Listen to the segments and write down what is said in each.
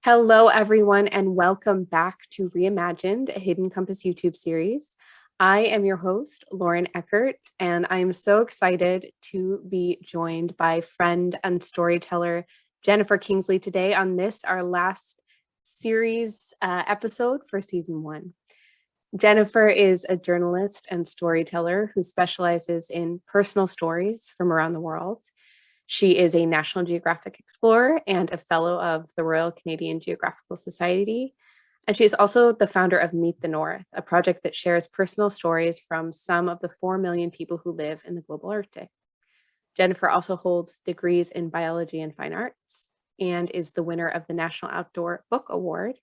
Hello, everyone, and welcome back to Reimagined, a Hidden Compass YouTube series. I am your host, Lauren Eckert, and I am so excited to be joined by friend and storyteller Jennifer Kingsley today on this, our last series episode for season one. Jennifer is a journalist and storyteller who specializes in personal stories from around the world. She is a National Geographic Explorer and a fellow of the Royal Canadian Geographical Society. And she is also the founder of Meet the North, a project that shares personal stories from some of the 4 million people who live in the global Arctic. Jennifer also holds degrees in biology and fine arts and is the winner of the National Outdoor Book Award.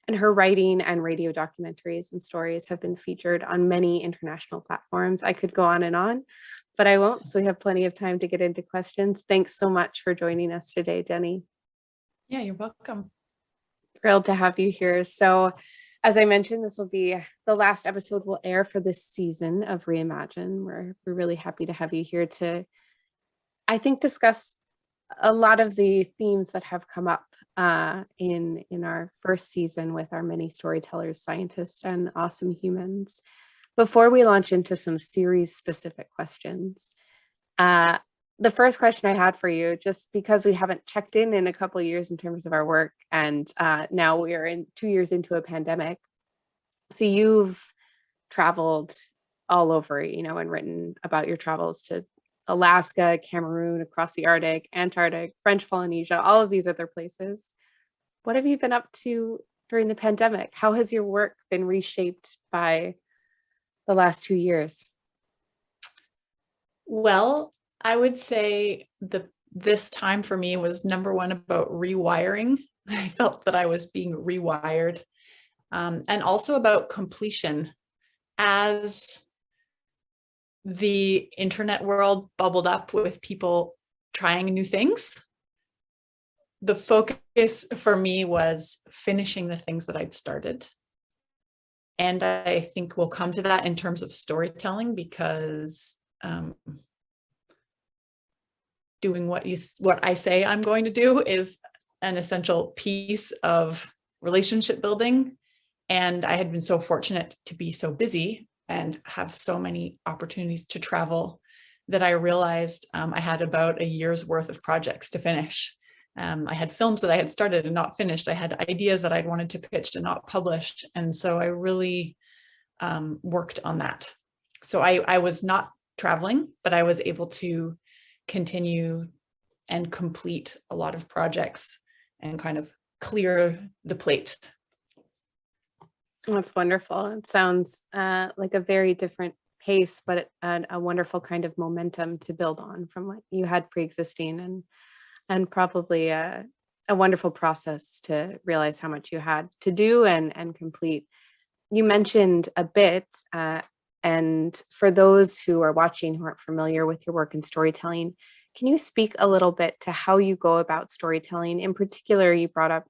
And her writing and radio documentaries and stories have been featured on many international platforms. I could go on, but I won't. So we have plenty of time to get into questions. Thanks so much for joining us today, Jenny. Yeah, you're welcome. Thrilled to have you here. So as I mentioned, this will be the last episode we'll air for this season of Reimagine. We're really happy to have you here to, I think, discuss a lot of the themes that have come up in our first season with our many storytellers, scientists, and awesome humans. Before we launch into some series specific questions, the first question I had for you, just because we haven't checked in a couple of years in terms of our work, and now we are 2 years into a pandemic. So you've traveled all over, and written about your travels to Alaska, Cameroon, across the Arctic, Antarctic, French Polynesia, all of these other places. What have you been up to during the pandemic? How has your work been reshaped by the last 2 years? Well, I would say this time for me was number one about rewiring. I felt that I was being rewired, and also about completion. As the internet world bubbled up with people trying new things, the focus for me was finishing the things that I'd started. And I think we'll come to that in terms of storytelling, because doing what I say I'm going to do is an essential piece of relationship building. And I had been so fortunate to be so busy and have so many opportunities to travel that I realized I had about a year's worth of projects to finish. I had films that I had started and not finished. I had ideas that I'd wanted to pitch and not published. And so I really worked on that. So I was not traveling, but I was able to continue and complete a lot of projects and kind of clear the plate. That's wonderful. It sounds like a very different pace, but a wonderful kind of momentum to build on from what you had pre-existing, and probably a wonderful process to realize how much you had to do and complete. You mentioned a bit, and for those who are watching who aren't familiar with your work in storytelling, can you speak a little bit to how you go about storytelling? In particular, you brought up,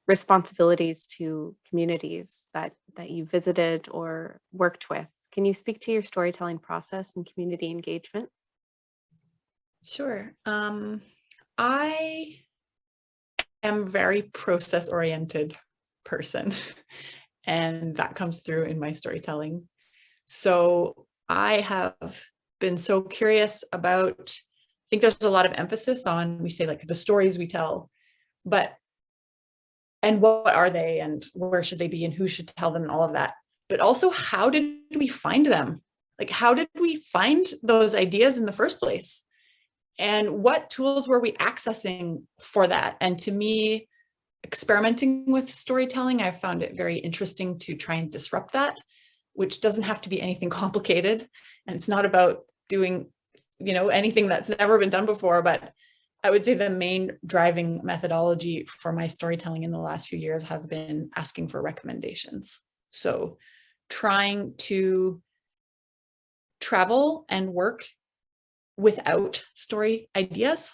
responsibilities to communities that you visited or worked with. Can you speak to your storytelling process and community engagement? Sure. I am a very process-oriented person, and that comes through in my storytelling. So I have been so curious about, I think there's a lot of emphasis on, we say like the stories we tell, and what are they and where should they be and who should tell them and all of that. But also, how did we find them? Like, how did we find those ideas in the first place? And what tools were we accessing for that? And to me, experimenting with storytelling, I found it very interesting to try and disrupt that, which doesn't have to be anything complicated. And it's not about doing, anything that's never been done before. But I would say the main driving methodology for my storytelling in the last few years has been asking for recommendations. So trying to travel and work without story ideas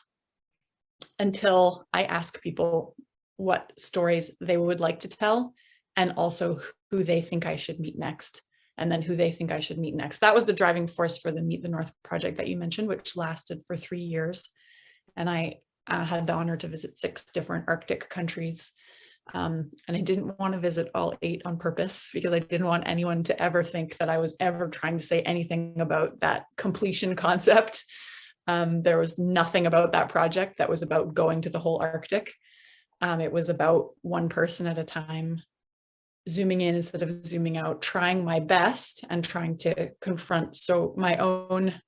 until I ask people what stories they would like to tell, and also who they think I should meet next, and then who they think I should meet next. That was the driving force for the Meet the North project that you mentioned, which lasted for 3 years. And I had the honor to visit 6 different Arctic countries And I didn't want to visit all 8 on purpose because I didn't want anyone to ever think that I was ever trying to say anything about that completion concept. There was nothing about that project that was about going to the whole Arctic. It was about one person at a time, zooming in instead of zooming out, trying my best and trying to confront my own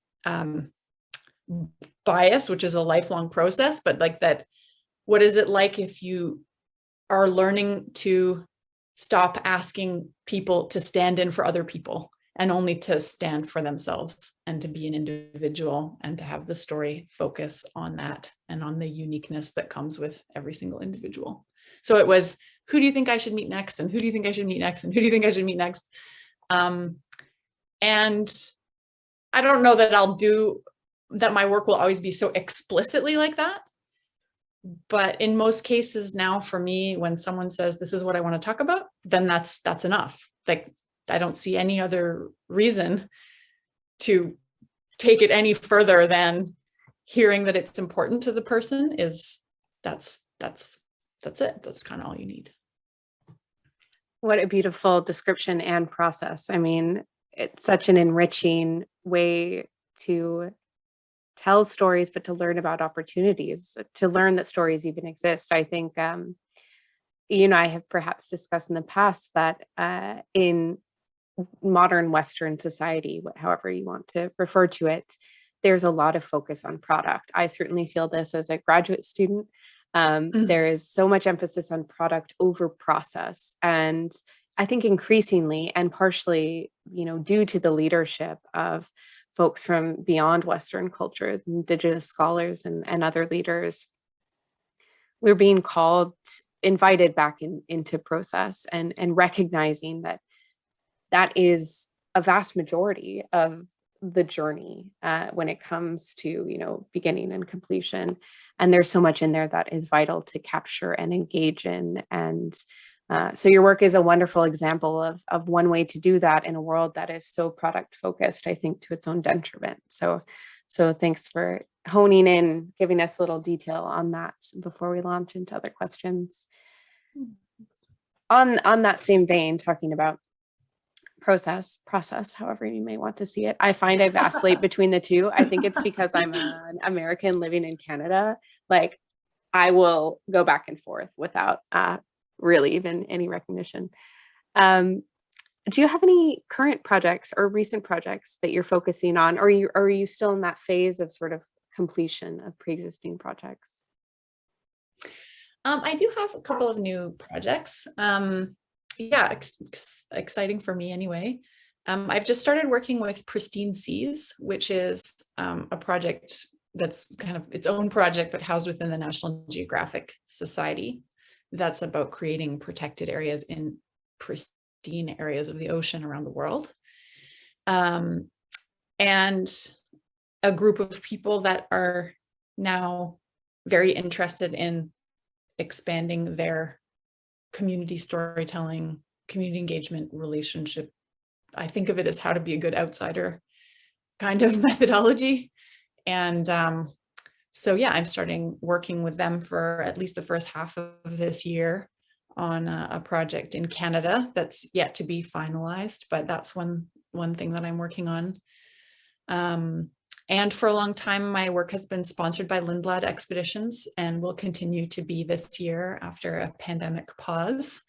bias, which is a lifelong process, but like that, what is it like if you are learning to stop asking people to stand in for other people and only to stand for themselves and to be an individual and to have the story focus on that and on the uniqueness that comes with every single individual. So it was, who do you think I should meet next? And who do you think I should meet next? And who do you think I should meet next? And I don't know that my work will always be so explicitly like that. But in most cases now for me, when someone says, this is what I want to talk about, then that's enough. Like, I don't see any other reason to take it any further than hearing that it's important to the person that's it. That's kind of all you need. What a beautiful description and process. I mean, it's such an enriching way to tell stories, but to learn about opportunities, to learn that stories even exist. I think, I have perhaps discussed in the past that in modern Western society, however you want to refer to it, there's a lot of focus on product. I certainly feel this as a graduate student. There is so much emphasis on product over process. And I think increasingly, and partially, due to the leadership of folks from beyond Western cultures, Indigenous scholars and other leaders, we're being invited back into process and recognizing that is a vast majority of the journey when it comes to, beginning and completion. And there's so much in there that is vital to capture and engage in. And so your work is a wonderful example of one way to do that in a world that is so product focused, I think, to its own detriment. So thanks for honing in, giving us a little detail on that before we launch into other questions. On that same vein, talking about process, however you may want to see it, I find I vacillate between the two. I think it's because I'm an American living in Canada. Like, I will go back and forth without really even any recognition. Do you have any current projects or recent projects that you're focusing on, or are you still in that phase of sort of completion of pre-existing projects? I do have a couple of new projects. Exciting for me anyway. I've just started working with Pristine Seas, which is a project that's kind of its own project, but housed within the National Geographic Society. That's about creating protected areas in pristine areas of the ocean around the world. And a group of people that are now very interested in expanding their community storytelling, community engagement, relationship. I think of it as how to be a good outsider kind of methodology. And I'm starting working with them for at least the first half of this year on a project in Canada that's yet to be finalized, but that's one thing that I'm working on. And for a long time, my work has been sponsored by Lindblad Expeditions and will continue to be this year after a pandemic pause.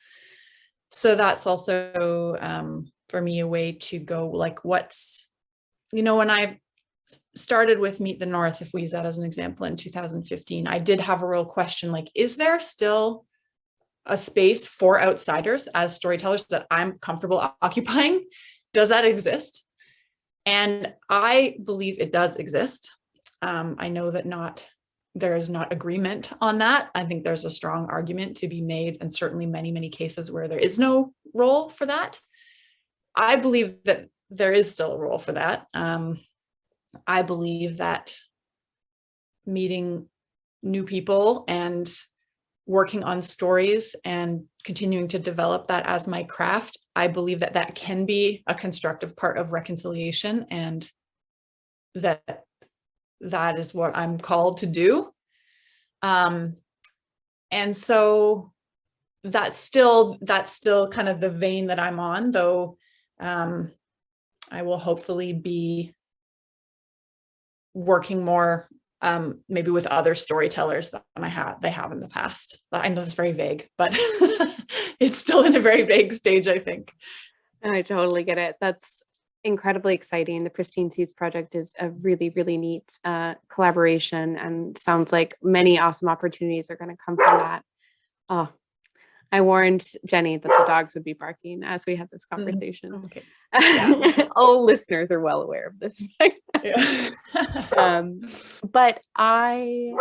So that's also, for me, a way to go, like, when I started with Meet the North, if we use that as an example, in 2015, I did have a real question, like, is there still a space for outsiders as storytellers that I'm comfortable occupying? Does that exist? And I believe it does exist. I know that there is not agreement on that. I think there's a strong argument to be made, and certainly many, many cases where there is no role for that. I believe that there is still a role for that. I believe that meeting new people and working on stories and continuing to develop that as my craft, I believe that that can be a constructive part of reconciliation, and that is what I'm called to do. And so that's still kind of the vein that I'm on, though. I will hopefully be working more maybe with other storytellers than they have in the past. I know that's very vague, but it's still in a very vague stage, I think. I totally get it. That's incredibly exciting. The Pristine Seas project is a really, really neat collaboration, and sounds like many awesome opportunities are going to come from that. Oh, I warned Jenny that the dogs would be barking as we had this conversation. Okay. Yeah. All listeners are well aware of this. Yeah. But I'm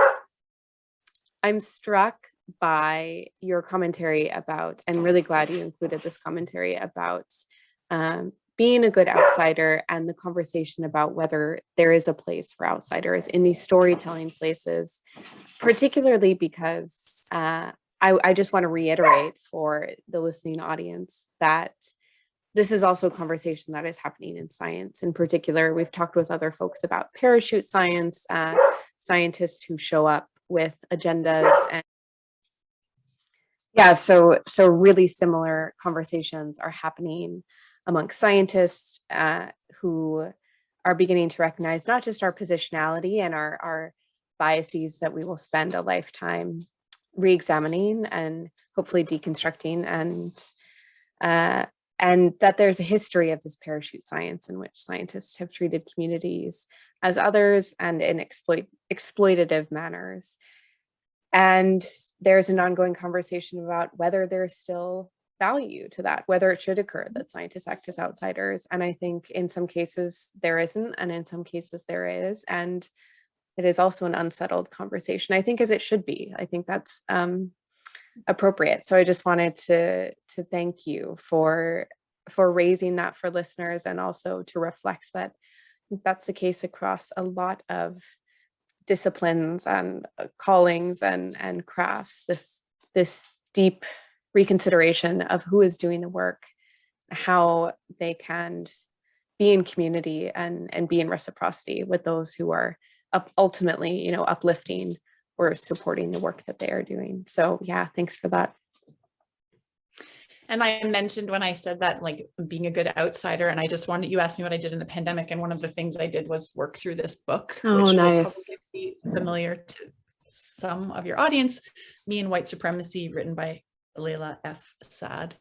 struck by your commentary about, and really glad you included this commentary about being a good outsider, and the conversation about whether there is a place for outsiders in these storytelling places, particularly because I just want to reiterate for the listening audience that this is also a conversation that is happening in science. In particular, we've talked with other folks about parachute science, scientists who show up with agendas, and yeah, so really similar conversations are happening amongst scientists who are beginning to recognize not just our positionality and our biases that we will spend a lifetime re-examining and hopefully deconstructing, and that there's a history of this parachute science in which scientists have treated communities as others and in exploitative manners. And there's an ongoing conversation about whether there's still value to that, whether it should occur that scientists act as outsiders. And I think in some cases there isn't, and in some cases there is. And it is also an unsettled conversation, I think, as it should be. I think that's appropriate. So I just wanted to thank you for raising that for listeners, and also to reflect that that's the case across a lot of disciplines and callings and crafts. This deep reconsideration of who is doing the work, how they can be in community and be in reciprocity with those who are ultimately, uplifting or supporting the work that they are doing. So yeah, thanks for that. And I mentioned when I said that, like, being a good outsider, and you asked me what I did in the pandemic. And one of the things I did was work through this book, which nice. will probably be familiar to some of your audience, Me and White Supremacy, written by Layla F. Saad,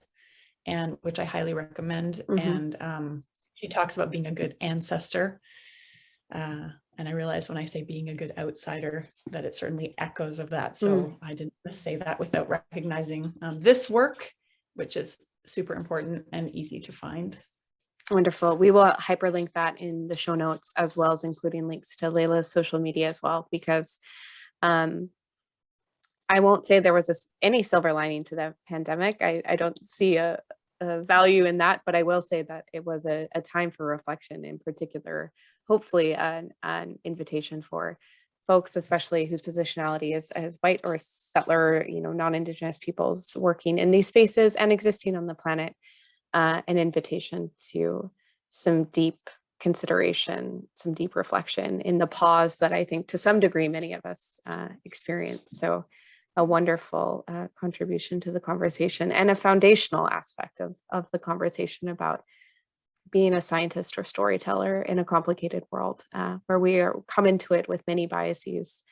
and which I highly recommend. Mm-hmm. And she talks about being a good ancestor. And I realized when I say being a good outsider that it certainly echoes of that. So I didn't say that without recognizing this work, which is super important and easy to find. Wonderful. We will hyperlink that in the show notes, as well as including links to Layla's social media as well, because I won't say there was any silver lining to the pandemic. I don't see a value in that, but I will say that it was a time for reflection, in particular, hopefully an invitation for folks, especially whose positionality is as white or settler, non-Indigenous peoples working in these spaces and existing on the planet, an invitation to some deep consideration, some deep reflection in the pause that I think to some degree many of us experience. So a wonderful contribution to the conversation, and a foundational aspect of the conversation about being a scientist or storyteller in a complicated world, where we come into it with many biases,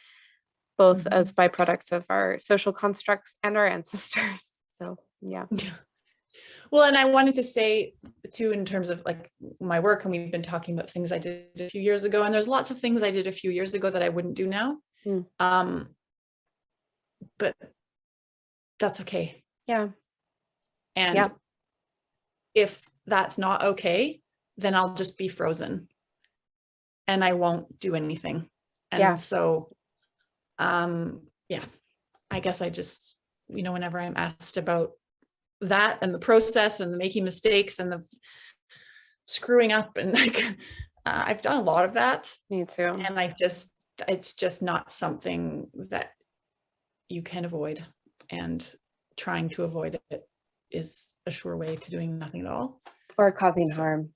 both as byproducts of our social constructs and our ancestors. So yeah. Well, and I wanted to say too, in terms of like my work, and we've been talking about things I did a few years ago, and there's lots of things I did a few years ago that I wouldn't do now. But that's okay. Yeah. And if that's not okay, then I'll just be frozen and I won't do anything. And so, I guess I just, whenever I'm asked about that and the process and the making mistakes and the screwing up, and like, I've done a lot of that. Me too. And it's just not something that you can avoid, and trying to avoid it is a sure way to doing nothing at all, or causing harm,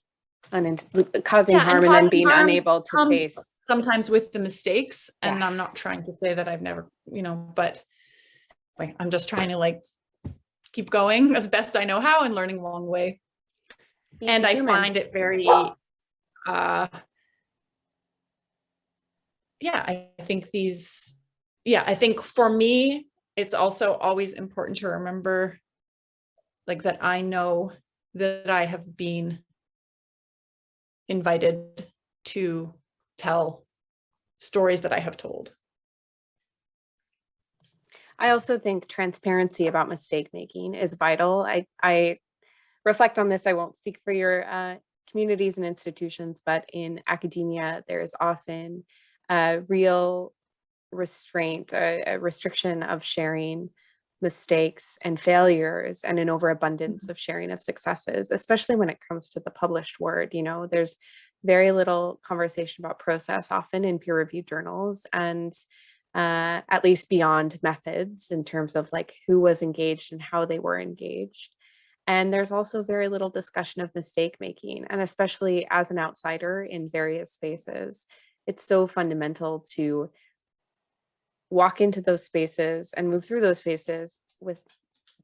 causing harm, and then being unable to face sometimes with the mistakes. And I'm not trying to say that I've never, but I'm just trying to keep going as best I know how and learning along the way. Being And I human. find it very, I think for me, it's also always important to remember like that I know that I have been invited to tell stories that I have told. I also think transparency about mistake making is vital. I reflect on this. I won't speak for your communities and institutions, but in academia, there is often a real restraint, a restriction of sharing mistakes and failures, and an overabundance of sharing of successes, especially when it comes to the published word. You know, there's very little conversation about process often in peer-reviewed journals, and at least beyond methods in terms of like who was engaged and how they were engaged. And there's also very little discussion of mistake making, and especially as an outsider in various spaces, it's so fundamental to walk into those spaces and move through those spaces with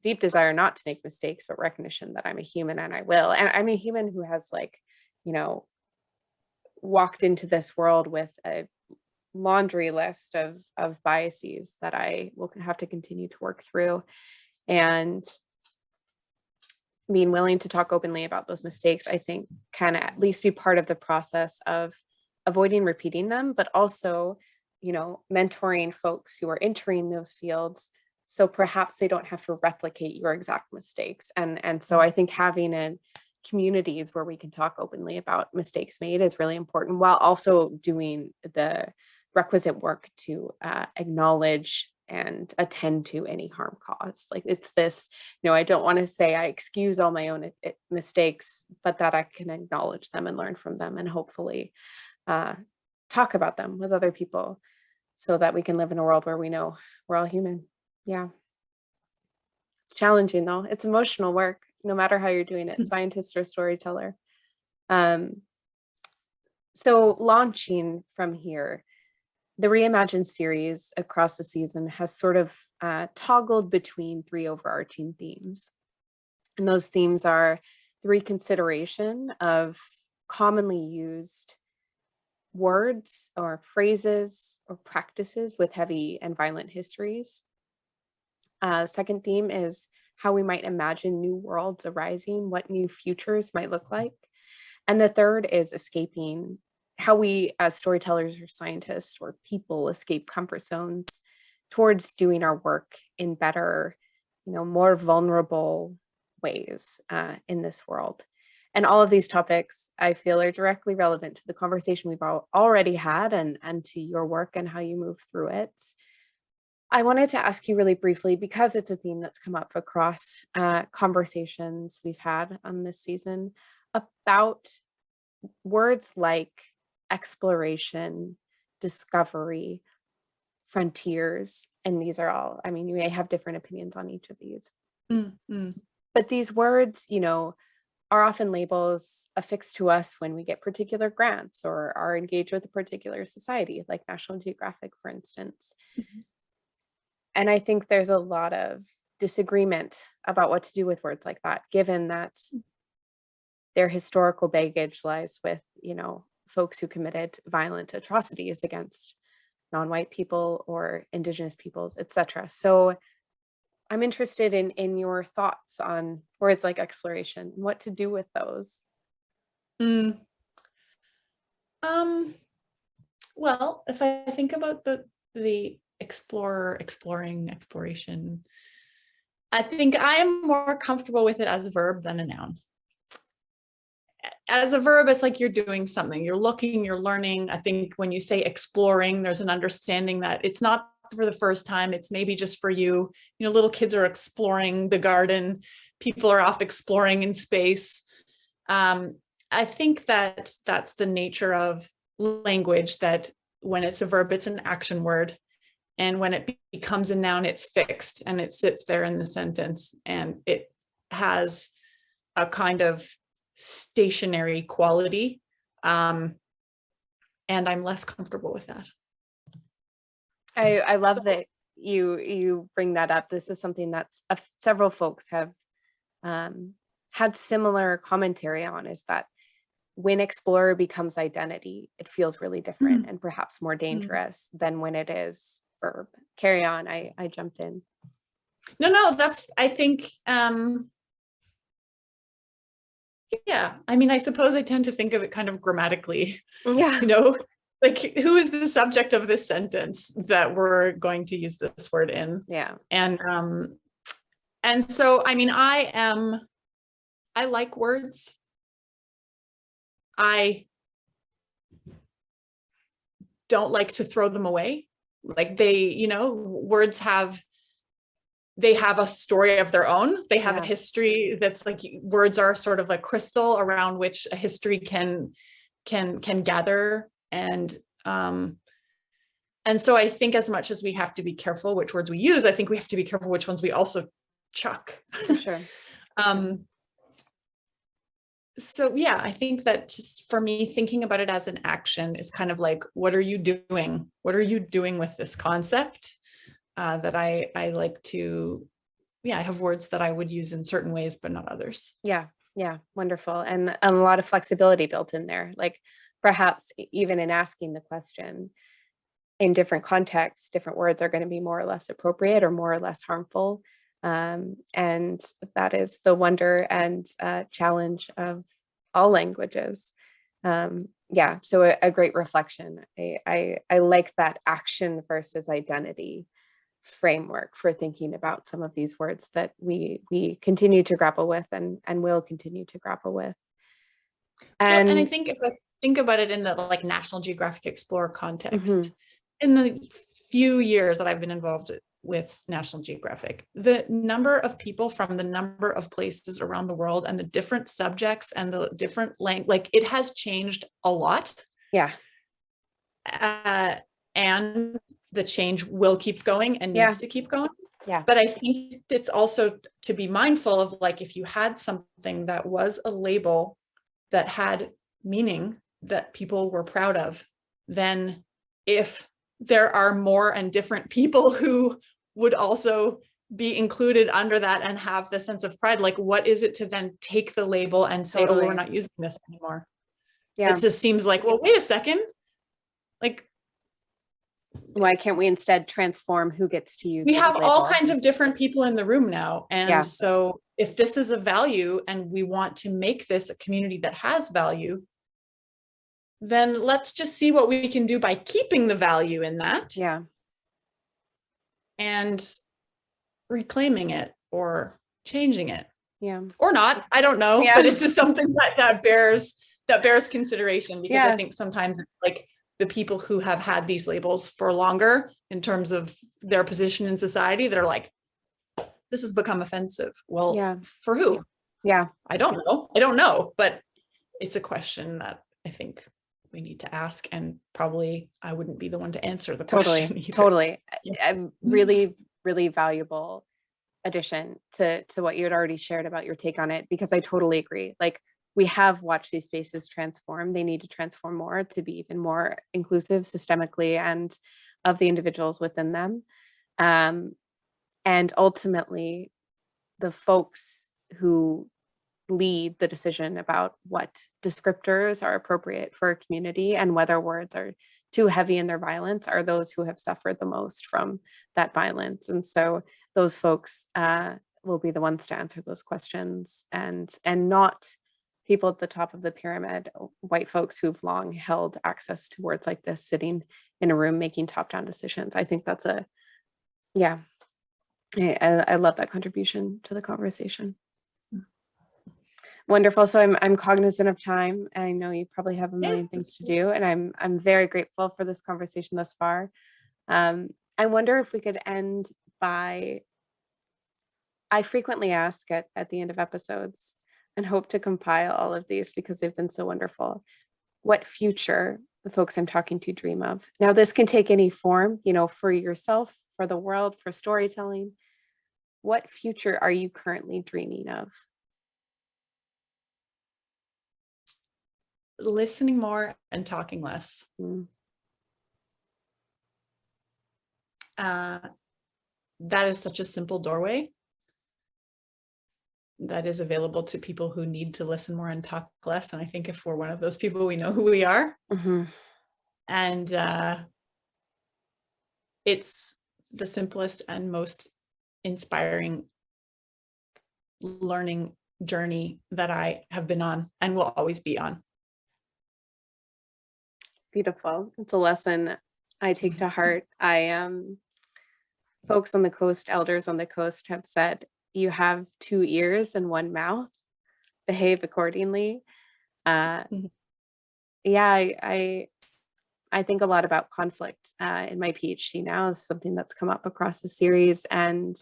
deep desire not to make mistakes, but recognition that I'm a human and I will. And I'm a human who has like, you know, walked into this world with a laundry list of biases that I will have to continue to work through. And being willing to talk openly about those mistakes, I think, can at least be part of the process of avoiding repeating them, but also, you know, mentoring folks who are entering those fields, so perhaps they don't have to replicate your exact mistakes. And so I think having in communities where we can talk openly about mistakes made is really important, while also doing the requisite work to acknowledge and attend to any harm caused. Like it's this, you know, I don't want to say I excuse all my own mistakes, but that I can acknowledge them and learn from them, and hopefully talk about them with other people, so that we can live in a world where we know we're all human. Yeah. It's challenging though. It's emotional work, no matter how you're doing it, scientist or storyteller. So launching from here, the Reimagined series across the season has sort of toggled between three overarching themes. And those themes are the reconsideration of commonly used words or phrases or practices with heavy and violent histories. Second theme is how we might imagine new worlds arising, what new futures might look like. And the third is escaping, how we as storytellers or scientists or people escape comfort zones towards doing our work in better, you know, more vulnerable ways in this world. And all of these topics I feel are directly relevant to the conversation we've already had, and to your work and how you move through it. I wanted to ask you really briefly, because it's a theme that's come up across conversations we've had on this season, about words like exploration, discovery, frontiers. And these are all, I mean, you may have different opinions on each of these. But these words, you know, are often labels affixed to us when we get particular grants or are engaged with a particular society, like National Geographic, for instance. And I think there's a lot of disagreement about what to do with words like that, given that their historical baggage lies with, you know, folks who committed violent atrocities against non-white people or Indigenous peoples, etc. So I'm interested in your thoughts on words like exploration, what to do with those. Well, if I think about the explorer, exploring, exploration, I think I am more comfortable with it as a verb than a noun. As a verb, it's like you're doing something, you're looking, you're learning. I think when you say exploring, there's an understanding that it's not for the first time, it's maybe just for you. You know, little kids are exploring the garden, people are off exploring in space. I think that that's the nature of language, that when it's a verb, it's an action word. And when it becomes a noun, it's fixed and it sits there in the sentence, and it has a kind of stationary quality. And I'm less comfortable with that. I love So, that you bring that up. This is something that's several folks have had similar commentary on, is that when explorer becomes identity, it feels really different and perhaps more dangerous than when it is verb. Carry on. I jumped in. No, that's, I think, yeah, I mean, I suppose I tend to think of it kind of grammatically, Yeah. like who is the subject of this sentence that we're going to use this word in? Yeah. And so, I mean, I like words. I don't like to throw them away. Like words they have a story of their own. They have a history that's like, words are sort of like crystal around which a history can gather. And so I think as much as we have to be careful which words we use, I think we have to be careful which ones we also chuck. For sure. So yeah, I think that just for me, thinking about it as an action is kind of like, what are you doing? What are you doing with this concept? That I like to, I have words that I would use in certain ways, but not others. Yeah. Wonderful. And a lot of flexibility built in there. Like perhaps even in asking the question, in different contexts, different words are going to be more or less appropriate or more or less harmful. And that is the wonder and challenge of all languages. So a great reflection. I like that action versus identity framework for thinking about some of these words that we continue to grapple with and will continue to grapple with. And I think if I think about it in the like National Geographic Explorer context, in the few years that I've been involved with National Geographic, the number of people from the number of places around the world and the different subjects and the different like it has changed a lot. Yeah. And the change will keep going and needs to keep going. Yeah. But I think it's also to be mindful of, like, if you had something that was a label that had meaning that people were proud of, then if there are more and different people who would also be included under that and have the sense of pride, like, what is it to then take the label and say, oh, we're not using this anymore? Yeah. It just seems like, well, wait a second. Like, why can't we instead transform who gets to use? We have all kinds of different people in the room now. And so if this is a value and we want to make this a community that has value, then let's just see what we can do by keeping the value in that. Yeah. And reclaiming it or changing it. Yeah. Or not. I don't know. Yeah. But it's just something that bears consideration, because I think sometimes it's like the people who have had these labels for longer in terms of their position in society, they're like, this has become offensive. Well, for who? Yeah. I don't know, but it's a question that I think we need to ask, and probably I wouldn't be the one to answer the question either. Totally. A really, really valuable addition to what you had already shared about your take on it, because I totally agree. Like, we have watched these spaces transform. They need to transform more to be even more inclusive systemically and of the individuals within them. And ultimately, the folks who lead the decision about what descriptors are appropriate for a community and whether words are too heavy in their violence are those who have suffered the most from that violence. And so those folks will be the ones to answer those questions, and not people at the top of the pyramid, white folks who've long held access to words like this, sitting in a room making top-down decisions. I think that's I love that contribution to the conversation. Wonderful. So I'm cognizant of time. I know you probably have a million things to do, and I'm very grateful for this conversation thus far. I wonder if we could end by, I frequently ask at the end of episodes, and hope to compile all of these because they've been so wonderful, what future the folks I'm talking to dream of. Now, this can take any form, for yourself, for the world, for storytelling. What future are you currently dreaming of? Listening more and talking less. that is such a simple doorway that is available to people who need to listen more and talk less. And I think if we're one of those people, we know who we are. Mm-hmm. And it's the simplest and most inspiring learning journey that I have been on and will always be on. Beautiful. It's a lesson I take to heart. Folks on the coast, elders on the coast have said, you have 2 ears and 1 mouth, behave accordingly. Mhm. Yeah, I think a lot about conflict in my PhD now is something that's come up across the series. And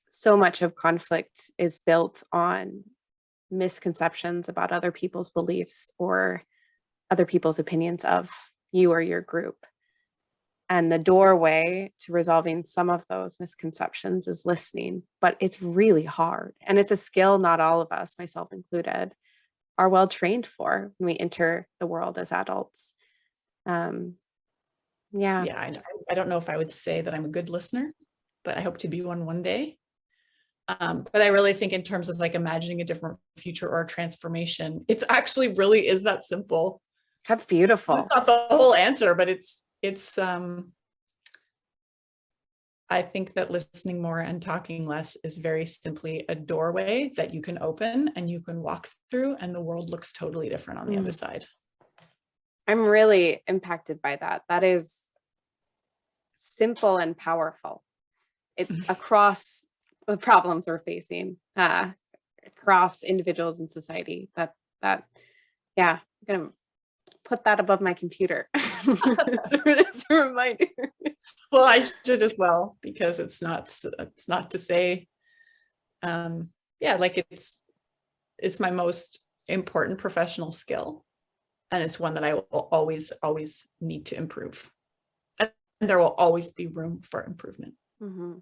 so much of conflict is built on misconceptions about other people's beliefs or other people's opinions of you or your group. And the doorway to resolving some of those misconceptions is listening, but it's really hard. And it's a skill not all of us, myself included, are well trained for when we enter the world as adults. Yeah. Yeah, I don't know if I would say that I'm a good listener, but I hope to be one day. But I really think in terms of like imagining a different future or a transformation, it's actually really is that simple. That's beautiful. It's not the whole answer, but it's I think that listening more and talking less is very simply a doorway that you can open and you can walk through, and the world looks totally different on the other side. I'm really impacted by that. That is simple and powerful. It across the problems we're facing, across individuals in society. That yeah, I'm gonna put that above my computer. It's a reminder. Well, I should as well, because it's not to say, yeah, like it's my most important professional skill, and it's one that I will always need to improve, and there will always be room for improvement. Mm-hmm.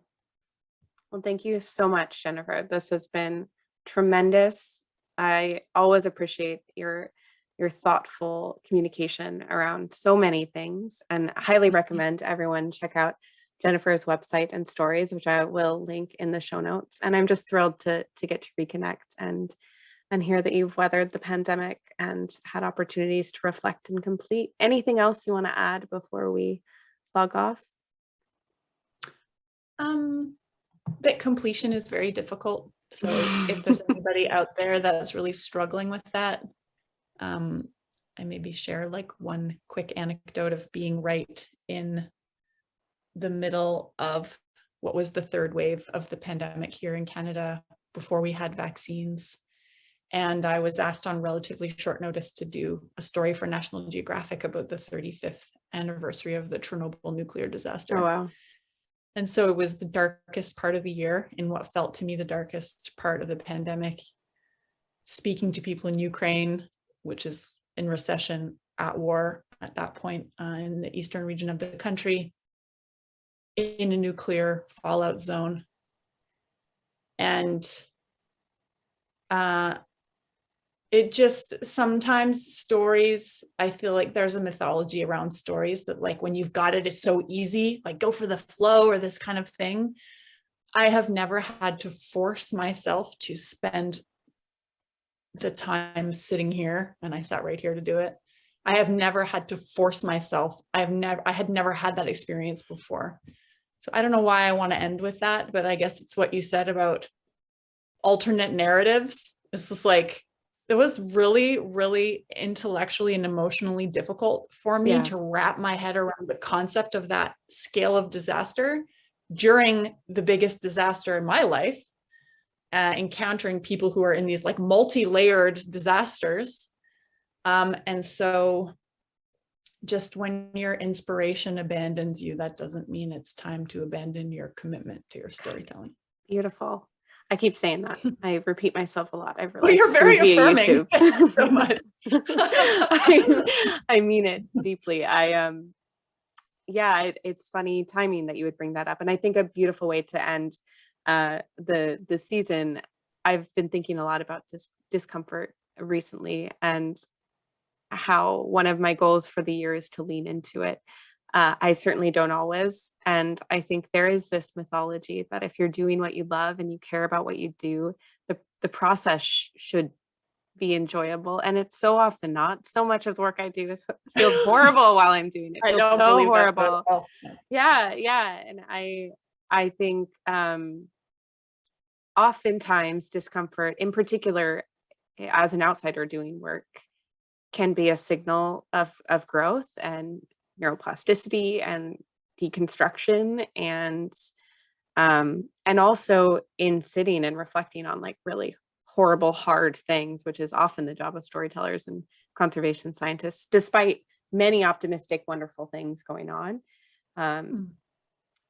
Well, thank you so much, Jennifer. This has been tremendous. I always appreciate your thoughtful communication around so many things, and highly recommend everyone check out Jennifer's website and stories, which I will link in the show notes. And I'm just thrilled to get to reconnect and hear that you've weathered the pandemic and had opportunities to reflect and complete. Anything else you want to add before we log off? That completion is very difficult. So if there's anybody out there that's really struggling with that, I maybe share like one quick anecdote of being right in the middle of what was the 3rd wave of the pandemic here in Canada before we had vaccines. And I was asked on relatively short notice to do a story for National Geographic about the 35th anniversary of the Chernobyl nuclear disaster. Oh, wow. And so it was the darkest part of the year, in what felt to me the darkest part of the pandemic, speaking to people in Ukraine, which is in recession, at war at that point, in the eastern region of the country, in a nuclear fallout zone. And it just, sometimes stories, I feel like there's a mythology around stories that like when you've got it, it's so easy, like go for the flow or this kind of thing. I have never had to force myself to spend the time sitting here, and I sat right here to do it. I have never had to force myself. I had never had that experience before. So I don't know why I want to end with that, but I guess it's what you said about alternate narratives. It's just like, it was really, really intellectually and emotionally difficult for me to wrap my head around the concept of that scale of disaster during the biggest disaster in my life, encountering people who are in these like multi-layered disasters. And so just when your inspiration abandons you, that doesn't mean it's time to abandon your commitment to your storytelling. Beautiful. I keep saying that. I repeat myself a lot. I've realized you're very affirming. Thank you so much. I mean it deeply. Yeah, it's funny timing that you would bring that up. And I think a beautiful way to end the season. I've been thinking a lot about this discomfort recently, and how one of my goals for the year is to lean into it. I certainly don't always. And I think there is this mythology that if you're doing what you love and you care about what you do, the process should be enjoyable. And it's so often not. So much of the work I do feels horrible while I'm doing it. I Feels don't so believe that at horrible. all. Yeah, yeah. And I think oftentimes discomfort, in particular as an outsider doing work, can be a signal of growth and neuroplasticity and deconstruction, and also in sitting and reflecting on like really horrible hard things, which is often the job of storytellers and conservation scientists, despite many optimistic wonderful things going on. um,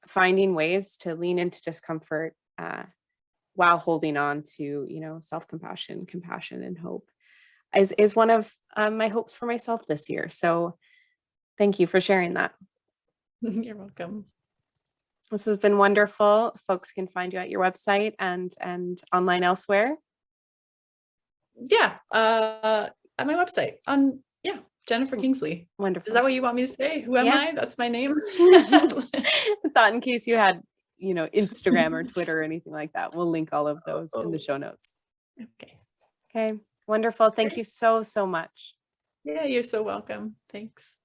Finding ways to lean into discomfort while holding on to, self-compassion, compassion, and hope is one of my hopes for myself this year. So thank you for sharing that. You're welcome. This has been wonderful. Folks can find you at your website and online elsewhere. Yeah. At my website Jennifer Kingsley. Wonderful. Is that what you want me to say? Who am I? That's my name. Thought in case you had, Instagram or Twitter or anything like that. We'll link all of those in the show notes. Okay. Wonderful. Thank you so, so much. Yeah, you're so welcome. Thanks.